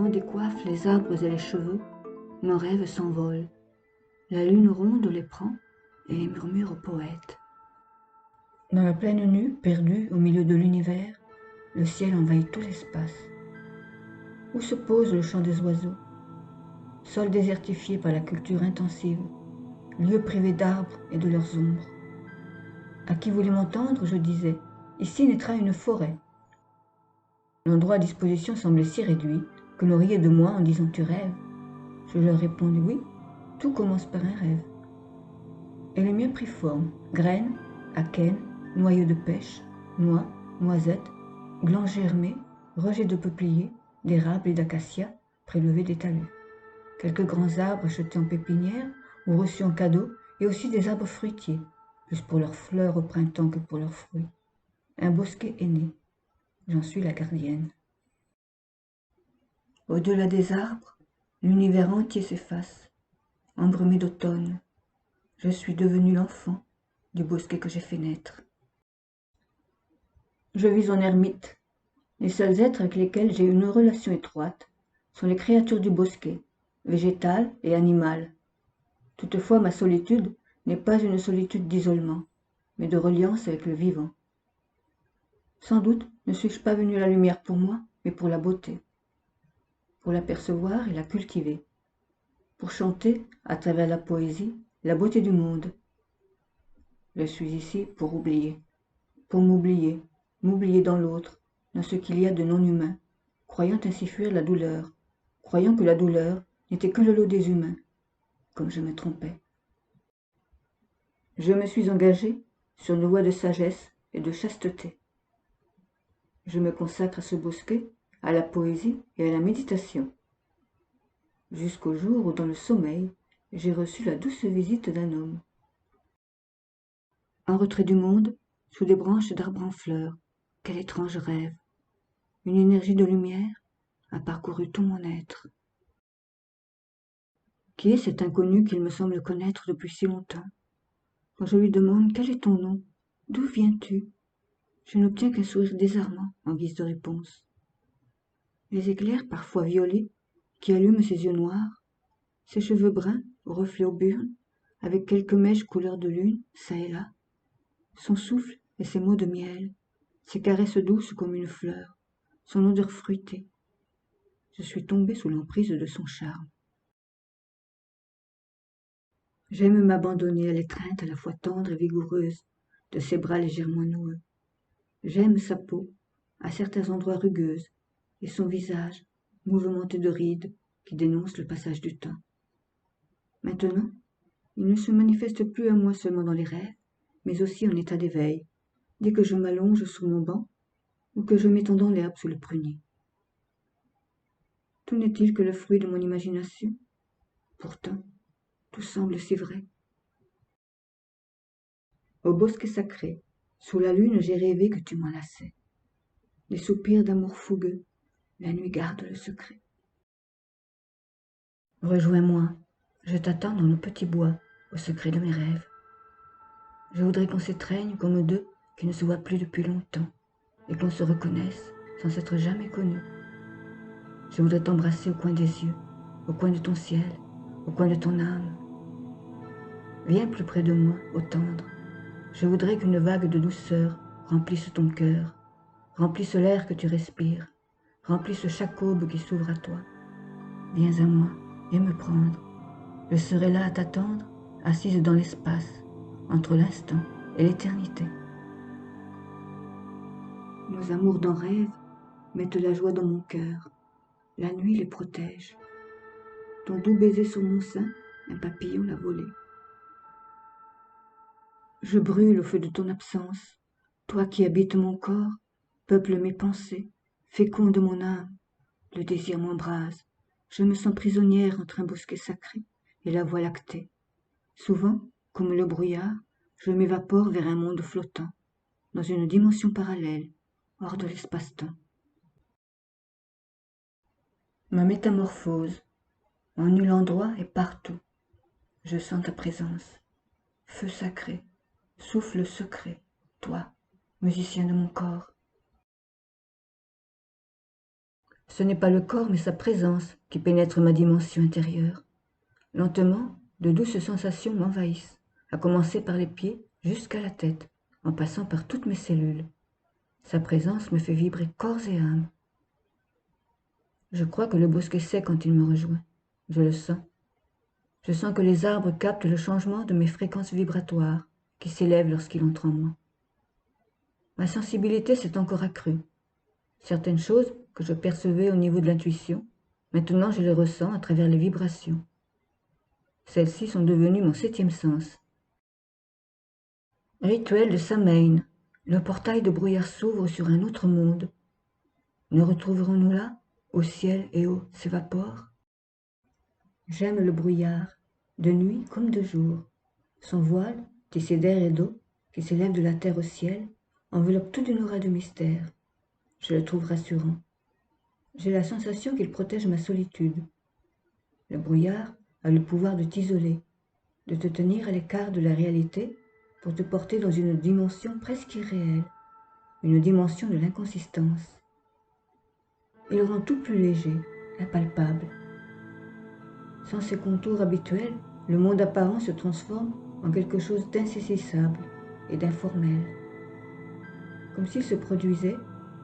vent décoiffe les arbres et les cheveux, nos rêves s'envolent. La lune ronde les prend et les murmure au poète. Dans la plaine nue, perdue au milieu de l'univers, le ciel envahit tout l'espace. Où se pose le chant des oiseaux? Sol désertifié par la culture intensive, lieu privé d'arbres et de leurs ombres. À qui voulait m'entendre, je disais, ici naîtra une forêt. L'endroit à disposition semblait si réduit que l'on riait de moi en disant tu rêves. Je leur répondis oui, tout commence par un rêve. Et le mien prit forme, graines, akènes, noyaux de pêche, noix, noisettes, glands germés, rejets de peupliers, d'érable et d'acacia prélevés des talus. Quelques grands arbres achetés en pépinière ou reçus en cadeau, et aussi des arbres fruitiers, plus pour leurs fleurs au printemps que pour leurs fruits. Un bosquet est né. J'en suis la gardienne. Au-delà des arbres, l'univers entier s'efface, embrumé d'automne. Je suis devenue l'enfant du bosquet que j'ai fait naître. Je vis en ermite. Les seuls êtres avec lesquels j'ai une relation étroite sont les créatures du bosquet, végétales et animales. Toutefois, ma solitude n'est pas une solitude d'isolement, mais de reliance avec le vivant. Sans doute ne suis-je pas venu à la lumière pour moi, mais pour la beauté, pour l'apercevoir et la cultiver, pour chanter, à travers la poésie, la beauté du monde. Je suis ici pour oublier, pour m'oublier dans l'autre, dans ce qu'il y a de non humain, croyant ainsi fuir la douleur, croyant que la douleur n'était que le lot des humains, comme je me trompais. Je me suis engagé sur une voie de sagesse et de chasteté. Je me consacre à ce bosquet, à la poésie et à la méditation, jusqu'au jour où, dans le sommeil, j'ai reçu la douce visite d'un homme. En retrait du monde, sous des branches d'arbres en fleurs, quel étrange rêve! Une énergie de lumière a parcouru tout mon être. Qui est cet inconnu qu'il me semble connaître depuis si longtemps? Quand je lui demande quel est ton nom, d'où viens-tu, je n'obtiens qu'un sourire désarmant en guise de réponse. Les éclairs parfois violets qui allument ses yeux noirs, ses cheveux bruns aux reflets auburnes, avec quelques mèches couleur de lune, çà et là, son souffle et ses mots de miel, ses caresses douces comme une fleur, son odeur fruitée. Je suis tombée sous l'emprise de son charme. J'aime m'abandonner à l'étreinte à la fois tendre et vigoureuse de ses bras légèrement noueux. J'aime sa peau, à certains endroits rugueuse, et son visage, mouvementé de rides qui dénoncent le passage du temps. Maintenant, il ne se manifeste plus à moi seulement dans les rêves, mais aussi en état d'éveil, dès que je m'allonge sous mon banc ou que je m'étends dans l'herbe sous le prunier. Tout n'est-il que le fruit de mon imagination? Pourtant, tout semble si vrai. Au bosquet sacré, sous la lune, j'ai rêvé que tu m'enlaçais. Des soupirs d'amour fougueux, la nuit garde le secret. Rejoins-moi, je t'attends dans le petit bois, au secret de mes rêves. Je voudrais qu'on s'étreigne comme deux qui ne se voient plus depuis longtemps, et qu'on se reconnaisse sans s'être jamais connus. Je voudrais t'embrasser au coin des yeux, au coin de ton ciel, au coin de ton âme. Viens plus près de moi, ô tendre. Je voudrais qu'une vague de douceur remplisse ton cœur, remplisse l'air que tu respires, remplisse chaque aube qui s'ouvre à toi. Viens à moi, viens me prendre. Je serai là à t'attendre, assise dans l'espace, entre l'instant et l'éternité. Nos amours d'en rêve mettent la joie dans mon cœur. La nuit les protège. Ton doux baiser sur mon sein, un papillon l'a volé. Je brûle au feu de ton absence. Toi qui habites mon corps, peuple mes pensées, féconde mon âme. Le désir m'embrase. Je me sens prisonnière entre un bosquet sacré et la voie lactée. Souvent, comme le brouillard, je m'évapore vers un monde flottant, dans une dimension parallèle, hors de l'espace-temps. Ma métamorphose, en nul endroit et partout, je sens ta présence. Feu sacré, souffle secret, toi, musicien de mon corps. Ce n'est pas le corps, mais sa présence qui pénètre ma dimension intérieure. Lentement, de douces sensations m'envahissent, à commencer par les pieds jusqu'à la tête, en passant par toutes mes cellules. Sa présence me fait vibrer corps et âme. Je crois que le bosquet sait quand il me rejoint. Je le sens. Je sens que les arbres captent le changement de mes fréquences vibratoires qui s'élèvent lorsqu'il entre en moi. Ma sensibilité s'est encore accrue. Certaines choses que je percevais au niveau de l'intuition, maintenant je les ressens à travers les vibrations. Celles-ci sont devenues mon 7e sens. Rituel de Samhain. Le portail de brouillard s'ouvre sur un autre monde. Ne retrouverons-nous là, où ciel et eau s'évaporent? J'aime le brouillard, de nuit comme de jour. Son voile, tissé d'air et d'eau, qui s'élève de la terre au ciel, enveloppe tout d'une aura de mystère. Je le trouve rassurant. J'ai la sensation qu'il protège ma solitude. Le brouillard a le pouvoir de t'isoler, de te tenir à l'écart de la réalité pour te porter dans une dimension presque irréelle, une dimension de l'inconsistance. Il rend tout plus léger, impalpable. Sans ses contours habituels, le monde apparent se transforme en quelque chose d'insaisissable et d'informel, comme s'il se produisait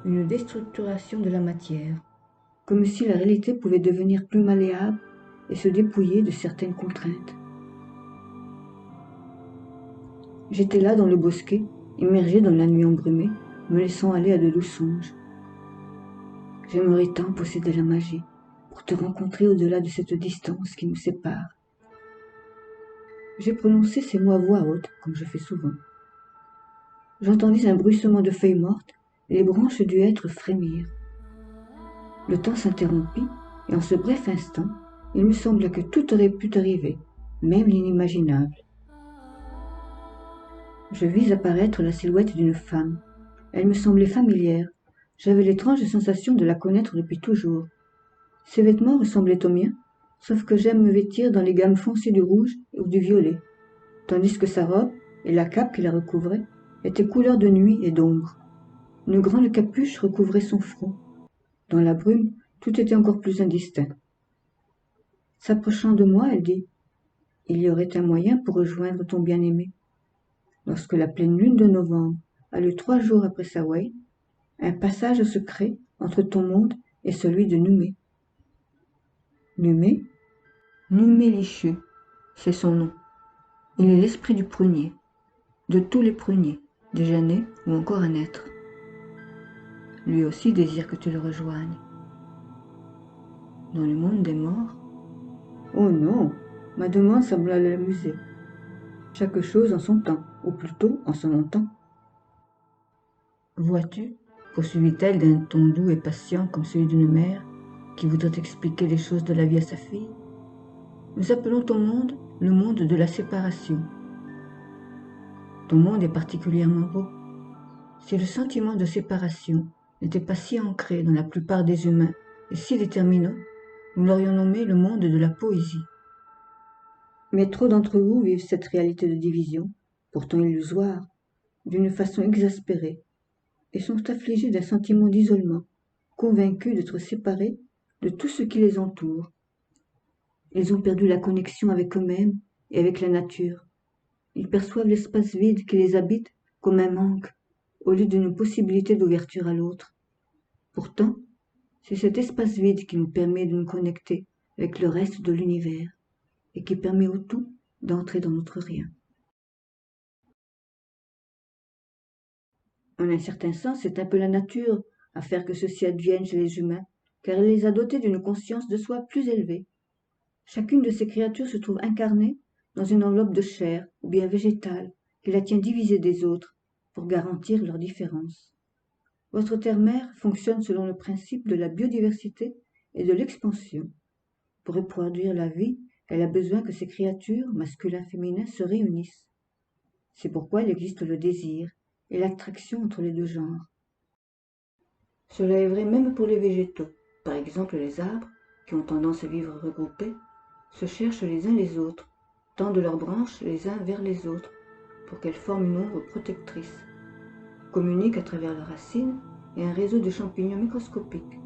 une déstructuration de la matière, comme si la réalité pouvait devenir plus malléable et se dépouiller de certaines contraintes. J'étais là dans le bosquet, immergé dans la nuit embrumée, me laissant aller à de doux songes. J'aimerais tant posséder la magie, pour te rencontrer au-delà de cette distance qui nous sépare. J'ai prononcé ces mots à voix haute, comme je fais souvent. J'entendis un bruissement de feuilles mortes, et les branches du hêtre frémir. Le temps s'interrompit, et en ce bref instant, il me sembla que tout aurait pu arriver, même l'inimaginable. Je vis apparaître la silhouette d'une femme. Elle me semblait familière. J'avais l'étrange sensation de la connaître depuis toujours. Ses vêtements ressemblaient aux miens, sauf que j'aime me vêtir dans les gammes foncées du rouge ou du violet, tandis que sa robe et la cape qui la recouvrait étaient couleur de nuit et d'ombre. Une grande capuche recouvrait son front. Dans la brume, tout était encore plus indistinct. S'approchant de moi, elle dit « Il y aurait un moyen pour rejoindre ton bien-aimé. » Lorsque la pleine lune de novembre a lieu 3 jours après Samhain, un passage se crée entre ton monde et celui de Numé. Numé Numé-Lichu, c'est son nom. Il est l'esprit du prunier, de tous les pruniers, déjà nés ou encore à naître. Lui aussi désire que tu le rejoignes. Dans le monde des morts? Oh non, ma demande semble l'amuser. Chaque chose en son temps, ou plutôt en son temps. Vois-tu, poursuivit-elle d'un ton doux et patient comme celui d'une mère qui voudrait expliquer les choses de la vie à sa fille, nous appelons ton monde le monde de la séparation. Ton monde est particulièrement beau. Si le sentiment de séparation n'était pas si ancré dans la plupart des humains et si déterminant, nous l'aurions nommé le monde de la poésie. Mais trop d'entre vous vivent cette réalité de division, pourtant illusoire, d'une façon exaspérée, et sont affligés d'un sentiment d'isolement, convaincus d'être séparés de tout ce qui les entoure. Ils ont perdu la connexion avec eux-mêmes et avec la nature. Ils perçoivent l'espace vide qui les habite comme un manque, au lieu d'une possibilité d'ouverture à l'autre. Pourtant, c'est cet espace vide qui nous permet de nous connecter avec le reste de l'univers et qui permet au tout d'entrer dans notre rien. En un certain sens, c'est un peu la nature à faire que ceci advienne chez les humains, car elle les a dotés d'une conscience de soi plus élevée. Chacune de ces créatures se trouve incarnée dans une enveloppe de chair ou bien végétale qui la tient divisée des autres pour garantir leur différence. Votre terre-mère fonctionne selon le principe de la biodiversité et de l'expansion. Pour reproduire la vie, elle a besoin que ces créatures, masculins et féminins, se réunissent. C'est pourquoi il existe le désir et l'attraction entre les deux genres. Cela est vrai même pour les végétaux. Par exemple, les arbres, qui ont tendance à vivre regroupés, se cherchent les uns les autres, tendent leurs branches les uns vers les autres, pour qu'elles forment une ombre protectrice, communiquent à travers leurs racines et un réseau de champignons microscopiques.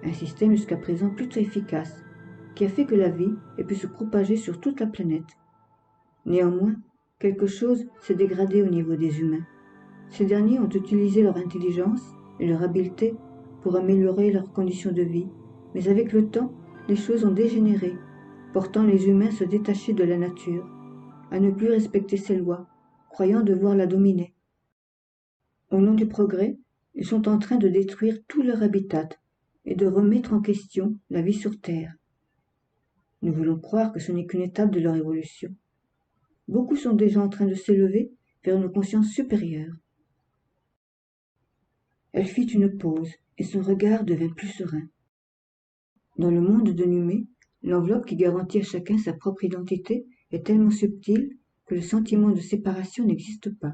un système jusqu'à présent plutôt efficace, qui a fait que la vie ait pu se propager sur toute la planète. Néanmoins, quelque chose s'est dégradé au niveau des humains. Ces derniers ont utilisé leur intelligence et leur habileté pour améliorer leurs conditions de vie, mais avec le temps, les choses ont dégénéré, portant les humains à se détacher de la nature, à ne plus respecter ses lois, croyant devoir la dominer. Au nom du progrès, ils sont en train de détruire tout leur habitat et de remettre en question la vie sur Terre. Nous voulons croire que ce n'est qu'une étape de leur évolution. Beaucoup sont déjà en train de s'élever vers une conscience supérieure. Elle fit une pause et son regard devint plus serein. Dans le monde de Numé, l'enveloppe qui garantit à chacun sa propre identité est tellement subtile que le sentiment de séparation n'existe pas.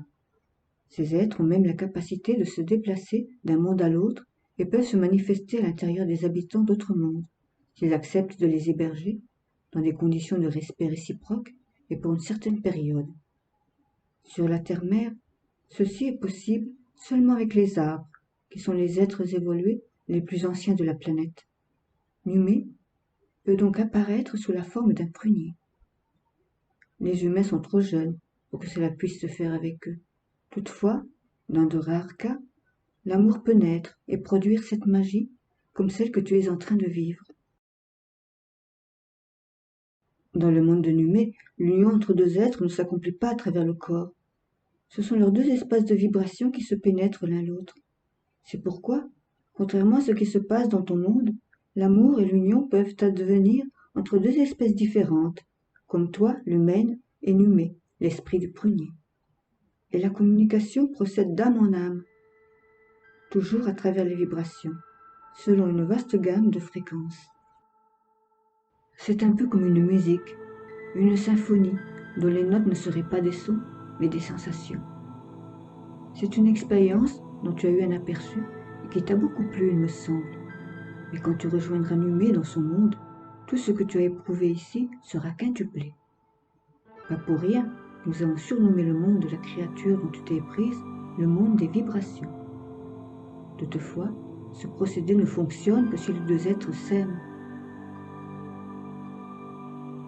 Ces êtres ont même la capacité de se déplacer d'un monde à l'autre et peuvent se manifester à l'intérieur des habitants d'autres mondes, s'ils acceptent de les héberger, dans des conditions de respect réciproque et pour une certaine période. Sur la terre-mère, ceci est possible seulement avec les arbres, qui sont les êtres évolués les plus anciens de la planète. Numé peut donc apparaître sous la forme d'un prunier. Les humains sont trop jeunes pour que cela puisse se faire avec eux. Toutefois, dans de rares cas, l'amour peut naître et produire cette magie comme celle que tu es en train de vivre. Dans le monde de Numé, l'union entre deux êtres ne s'accomplit pas à travers le corps. Ce sont leurs deux espaces de vibration qui se pénètrent l'un l'autre. C'est pourquoi, contrairement à ce qui se passe dans ton monde, l'amour et l'union peuvent advenir entre deux espèces différentes, comme toi, l'humaine, et Numé, l'esprit du prunier. Et la communication procède d'âme en âme, toujours à travers les vibrations, selon une vaste gamme de fréquences. C'est un peu comme une musique, une symphonie, dont les notes ne seraient pas des sons, mais des sensations. C'est une expérience dont tu as eu un aperçu et qui t'a beaucoup plu, il me semble. Mais quand tu rejoindras Numé dans son monde, tout ce que tu as éprouvé ici sera quintuplé. Pas pour rien, nous avons surnommé le monde de la créature dont tu t'es prise le monde des vibrations. Toutefois, ce procédé ne fonctionne que si les deux êtres s'aiment.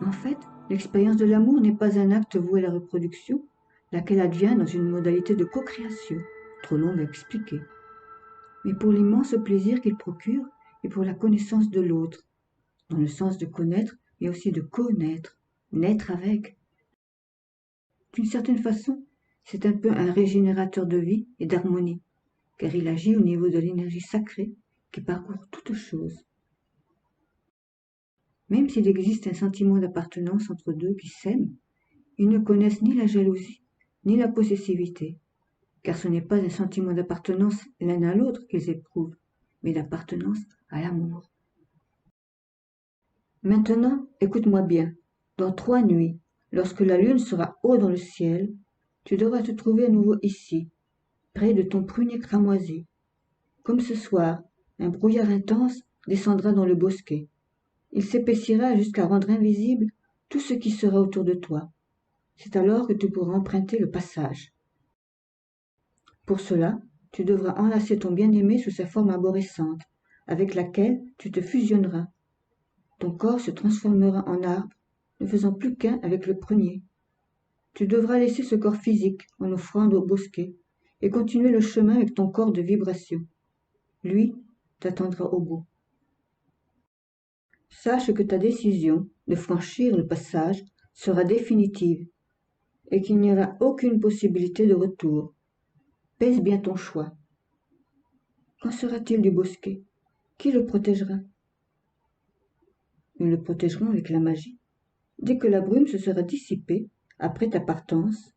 En fait, l'expérience de l'amour n'est pas un acte voué à la reproduction, laquelle advient dans une modalité de co-création, trop longue à expliquer, mais pour l'immense plaisir qu'il procure et pour la connaissance de l'autre, dans le sens de connaître et aussi de connaître, naître avec. D'une certaine façon, c'est un peu un régénérateur de vie et d'harmonie, car il agit au niveau de l'énergie sacrée qui parcourt toute chose. Même s'il existe un sentiment d'appartenance entre deux qui s'aiment, ils ne connaissent ni la jalousie, ni la possessivité, car ce n'est pas un sentiment d'appartenance l'un à l'autre qu'ils éprouvent, mais d'appartenance à l'amour. Maintenant, écoute-moi bien. Dans 3 nuits, lorsque la lune sera haut dans le ciel, tu devras te trouver à nouveau ici, près de ton prunier cramoisi. Comme ce soir, un brouillard intense descendra dans le bosquet. Il s'épaissira jusqu'à rendre invisible tout ce qui sera autour de toi. C'est alors que tu pourras emprunter le passage. Pour cela, tu devras enlacer ton bien-aimé sous sa forme arborescente, avec laquelle tu te fusionneras. Ton corps se transformera en arbre, ne faisant plus qu'un avec le prunier. Tu devras laisser ce corps physique en offrande au bosquet et continuer le chemin avec ton corps de vibration. Lui t'attendra au bout. Sache que ta décision de franchir le passage sera définitive et qu'il n'y aura aucune possibilité de retour. Pèse bien ton choix. Qu'en sera-t-il du bosquet? Qui le protégera? Nous le protégerons avec la magie. Dès que la brume se sera dissipée, après ta partance,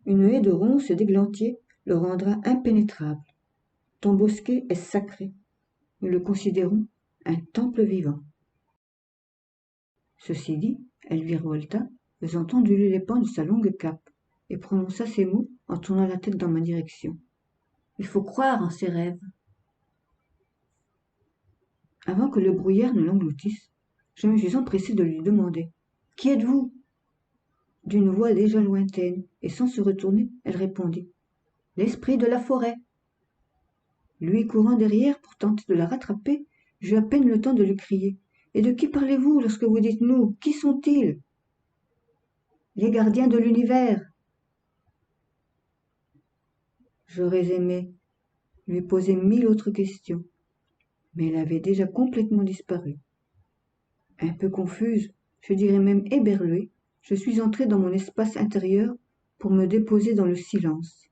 une haie de ronces et d'églantiers le rendra impénétrable. Ton bosquet est sacré. Nous le considérons un temple vivant. Ceci dit, elle virevolta, faisant onduler les pans de sa longue cape, et prononça ces mots en tournant la tête dans ma direction. Il faut croire en ses rêves. Avant que le brouillard ne l'engloutisse, je me suis empressé de lui demander « Qui êtes-vous » D'une voix déjà lointaine, et sans se retourner, elle répondit « L'esprit de la forêt ». Lui courant derrière pour tenter de la rattraper, J'eus à peine le temps de lui crier. « Et de qui parlez-vous lorsque vous dites nous? Qui sont-ils » ? « Les gardiens de l'univers. » J'aurais aimé lui poser 1000 autres questions, mais elle avait déjà complètement disparu. Un peu confuse, je dirais même éberluée, je suis entrée dans mon espace intérieur pour me déposer dans le silence.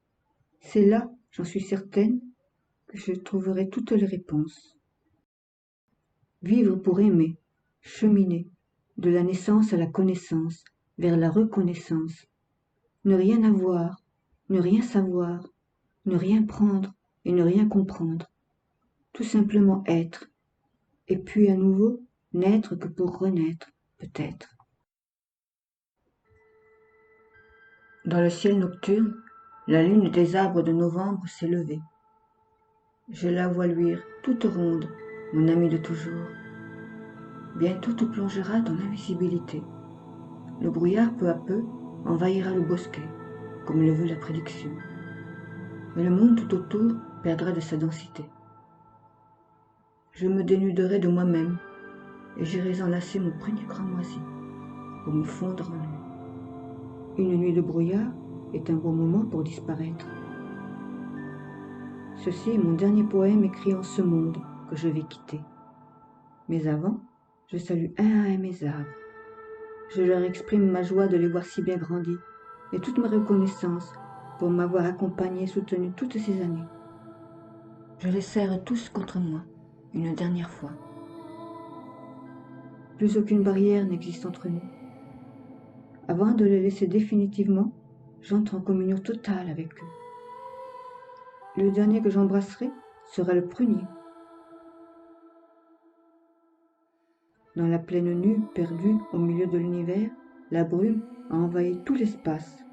C'est là, j'en suis certaine, que je trouverai toutes les réponses. Vivre pour aimer, cheminer, de la naissance à la connaissance, vers la reconnaissance. Ne rien avoir, ne rien savoir, ne rien prendre et ne rien comprendre. Tout simplement être, et puis à nouveau n'être que pour renaître, peut-être. Dans le ciel nocturne, la lune des arbres de novembre s'est levée. Je la vois luire toute ronde, mon amie de toujours. Bientôt tout plongera dans l'invisibilité. Le brouillard peu à peu envahira le bosquet, comme le veut la prédiction. Mais le monde tout autour perdra de sa densité. Je me dénuderai de moi-même et j'irai enlacer mon premier cramoisi pour me fondre en lui. Une nuit de brouillard est un bon moment pour disparaître. Ceci est mon dernier poème écrit en ce monde que je vais quitter. Mais avant, je salue un à un mes arbres. Je leur exprime ma joie de les voir si bien grandis et toute ma reconnaissance pour m'avoir accompagné et soutenu toutes ces années. Je les serre tous contre moi, une dernière fois. Plus aucune barrière n'existe entre nous. Avant de les laisser définitivement, j'entre en communion totale avec eux. Le dernier que j'embrasserai sera le prunier. Dans la plaine nue, perdue au milieu de l'univers, la brume a envahi tout l'espace.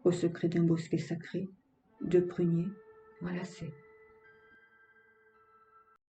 Au secret d'un bosquet sacré, 2 pruniers m'enlaçaient.